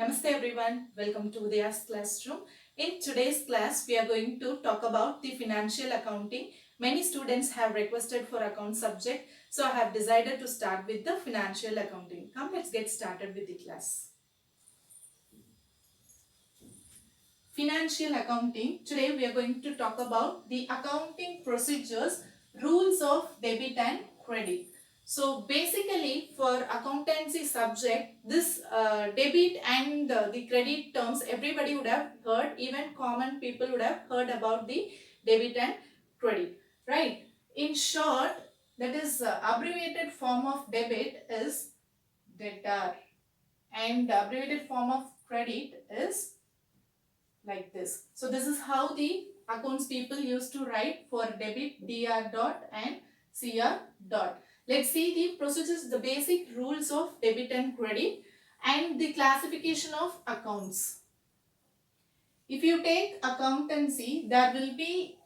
Namaste everyone, welcome to Udaya's classroom. In today's class, we are going to talk about the financial accounting. Many students have requested for account subject, so I have decided to start with the financial accounting. Come, let's get started with the class. Financial accounting. Today we are going to talk about the accounting procedures, rules of debit and credit. So basically for accountancy subject, this debit and the credit terms everybody would have heard, even common people would have heard about the debit and credit, right? In short, that is abbreviated form of debit is debtor and the abbreviated form of credit is like this. So this is how the accounts people used to write for debit, dr dot and cr dot. Let's see the procedures, the basic rules of debit and credit and the classification of accounts. If you take accountancy, there will be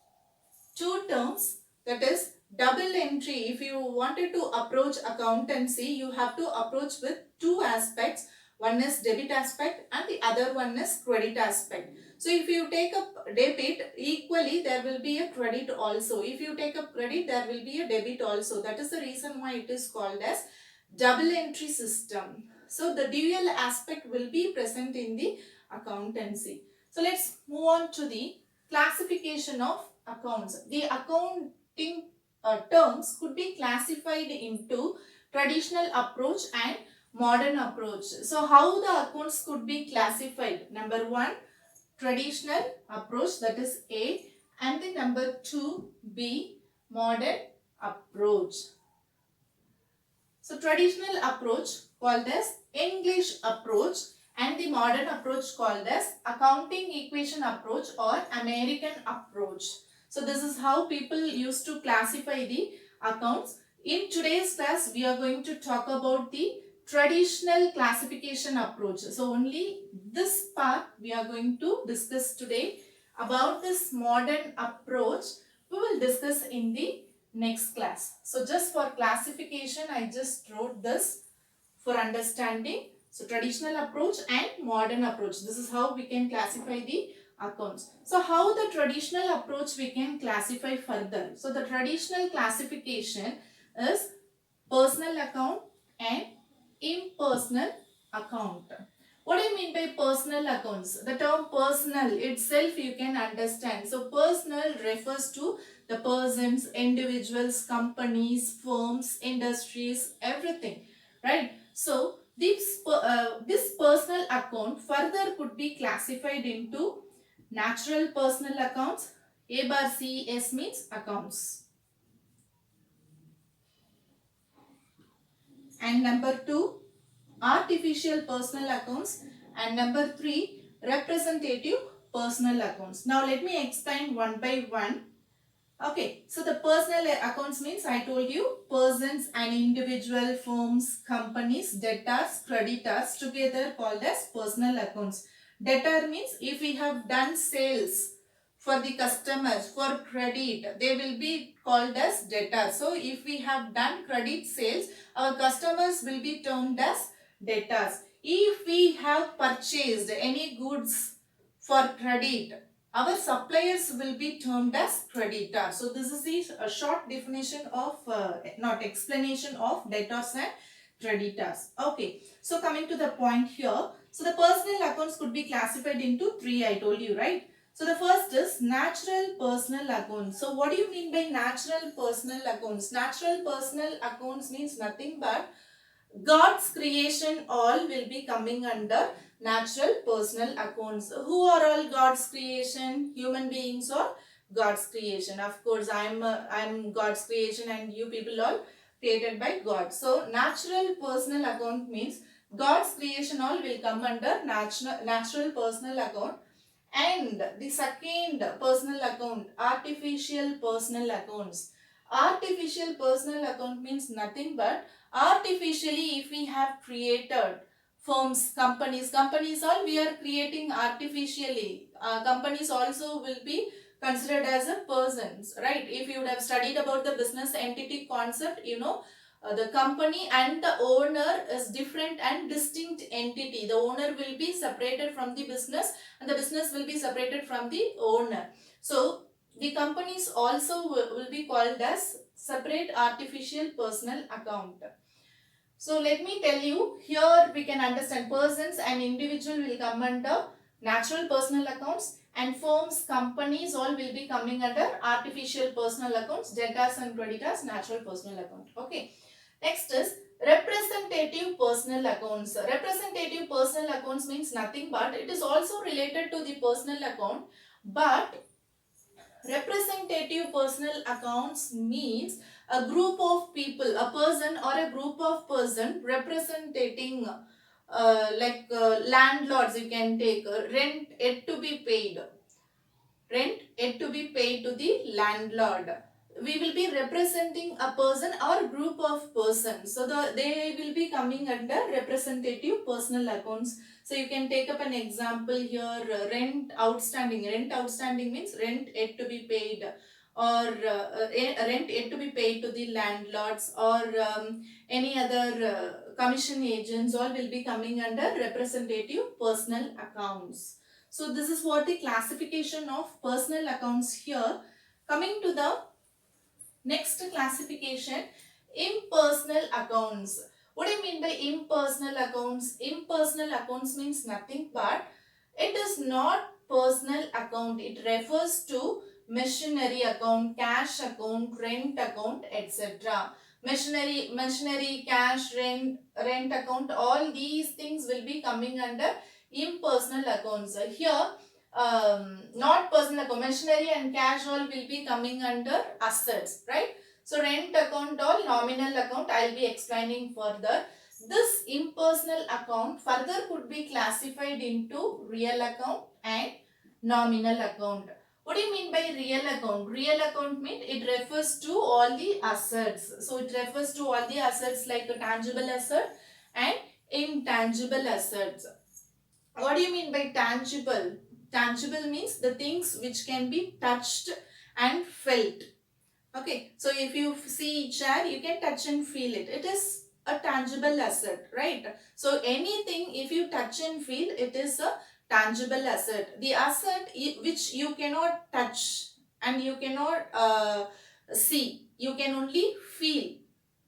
two terms, that is double entry. If you wanted to approach accountancy, you have to approach with two aspects. One is debit aspect and the other one is credit aspect. So if you take up debit, equally there will be a credit also. If you take up credit, there will be a debit also. That is the reason why it is called as double entry system. So the dual aspect will be present in the accountancy. So let's move on to the classification of accounts. The accounting terms could be classified into traditional approach and modern approach. So how the accounts could be classified? Number one, traditional approach, that is A, and the number two, B, modern approach. So traditional approach called as English approach and the modern approach called as accounting equation approach or American approach. So this is how people used to classify the accounts. In today's class, we are going to talk about the traditional classification approach. So only this part we are going to discuss today. About this modern approach, we will discuss in the next class. So just for classification, I just wrote this for understanding. So traditional approach and modern approach. This is how we can classify the accounts. So how the traditional approach we can classify further. So the traditional classification is personal account and impersonal account. What do you mean by personal accounts? The term personal itself you can understand. So personal refers to the persons, individuals, companies, firms, industries, everything, right? So this personal account further could be classified into natural personal accounts. A bar CES means accounts. And number two, artificial personal accounts, and number three, representative personal accounts. Now let me explain one by one. Okay, so the personal accounts means I told you persons and individual, firms, companies, debtors, creditors together called as personal accounts. Debtor means if we have done sales for the customers for credit, they will be called as debtor. So if we have done credit sales, our customers will be termed as debtors. If we have purchased any goods for credit, our suppliers will be termed as creditors. So this is the short definition of, not explanation of debtors and creditors. Okay, so coming to the point here. So the personal accounts could be classified into three, I told you, right? So the first is natural personal accounts. So what do you mean by natural personal accounts? Natural personal accounts means nothing but God's creation all will be coming under natural personal accounts. Who are all God's creation? Human beings or God's creation. Of course, I'm God's creation and you people all created by God. So natural personal account means God's creation all will come under natural personal account. And the second personal account, artificial personal accounts. Artificial personal account means nothing but artificially if we have created firms, companies all we are creating artificially. Companies also will be considered as a persons, right? If you would have studied about the business entity concept, you know, the company and the owner is different and distinct entity. The owner will be separated from the business and the business will be separated from the owner. So the companies also will be called as separate artificial personal account. So let me tell you, here we can understand persons and individual will come under natural personal accounts, and firms, companies all will be coming under artificial personal accounts, debtors and creditors, natural personal account. Okay. Next is representative personal accounts. Representative personal accounts means nothing but it is also related to the personal account, but representative personal accounts means a group of people, a person or a group of person representing landlords. You can take rent yet to be paid, rent yet to be paid to the landlord. We will be representing a person or group of persons, so they will be coming under representative personal accounts. So you can take up an example here, rent outstanding. Rent outstanding means rent yet to be paid, or rent yet to be paid to the landlords, or any other commission agents, all will be coming under representative personal accounts. So this is what the classification of personal accounts here. Coming to the next classification, impersonal accounts. What do you mean by impersonal accounts? Impersonal accounts means nothing but it is not personal account. It refers to machinery account, cash account, rent account, etc. Machinery, cash, rent account, all these things will be coming under impersonal accounts. Here, not personal account, machinery and cash all will be coming under assets, right? So rent account all nominal account, I will be explaining further. This impersonal account further could be classified into real account and nominal account. What do you mean by real account? Real account means it refers to all the assets. So it refers to all the assets like a tangible asset and intangible assets. What do you mean by tangible? Tangible means the things which can be touched and felt. Okay, so if you see chair, you can touch and feel it. It is a tangible asset, right? So anything, if you touch and feel, it is a tangible asset. The asset which you cannot touch and you cannot see, you can only feel.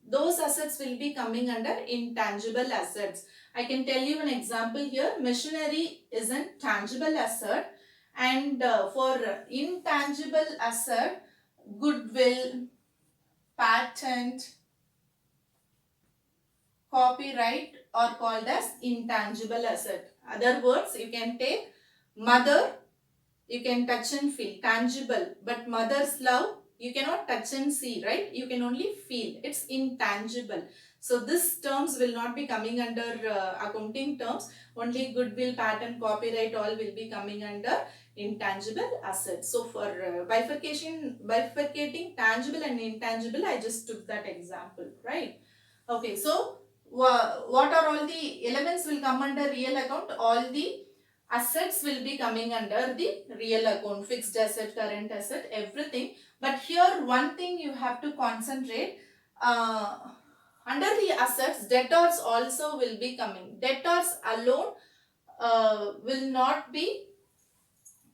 Those assets will be coming under intangible assets. I can tell you an example here. Machinery is a tangible asset, and for intangible asset, goodwill, patent, copyright are called as intangible asset. Other words, you can take mother, you can touch and feel, tangible, but mother's love, you cannot touch and see, right? You can only feel. It's intangible. So this terms will not be coming under accounting terms. Only goodwill, patent, copyright all will be coming under intangible assets. So for bifurcating tangible and intangible, I just took that example, right? Okay, so what are all the elements will come under real account? All the assets will be coming under the real account, fixed asset, current asset, everything. But here one thing you have to concentrate, under the assets, debtors also will be coming. Debtors alone will not be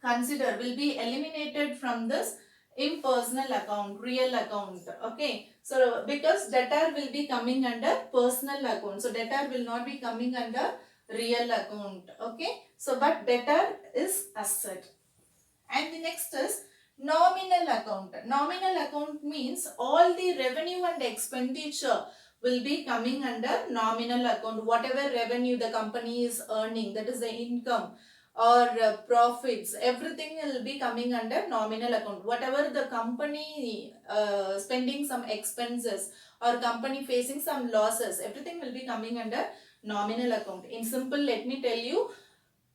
considered, will be eliminated from this impersonal account, real account. Okay, so because debtor will be coming under personal account, so debtor will not be coming under real account. Okay, so but debtor is asset. And the next is nominal account. Nominal account means all the revenue and expenditure will be coming under nominal account. Whatever revenue the company is earning, that is the income or profits, everything will be coming under nominal account. Whatever the company spending some expenses or company facing some losses, everything will be coming under nominal account. In simple, let me tell you,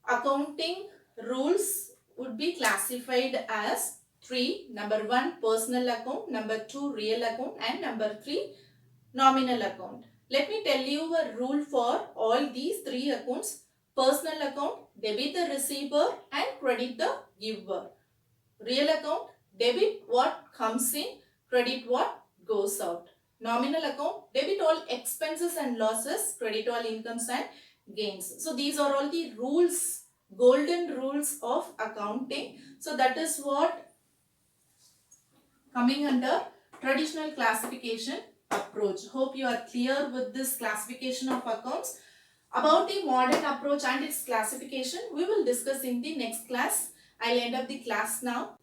accounting rules would be classified as three. Number 1, personal account. Number 2, real account. And number 3, nominal account. Let me tell you a rule for all these 3 accounts. Personal account, debit the receiver and credit the giver. Real account, debit what comes in, credit what goes out. Nominal account, debit all expenses and losses, credit all incomes and gains. So these are all the rules, golden rules of accounting. So that is what coming under traditional classification approach. Hope you are clear with this classification of accounts. About the modern approach and its classification, we will discuss in the next class. I'll end up the class now.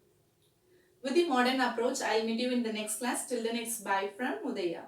With the modern approach, I'll meet you in the next class. Till then, it's bye from Udaya.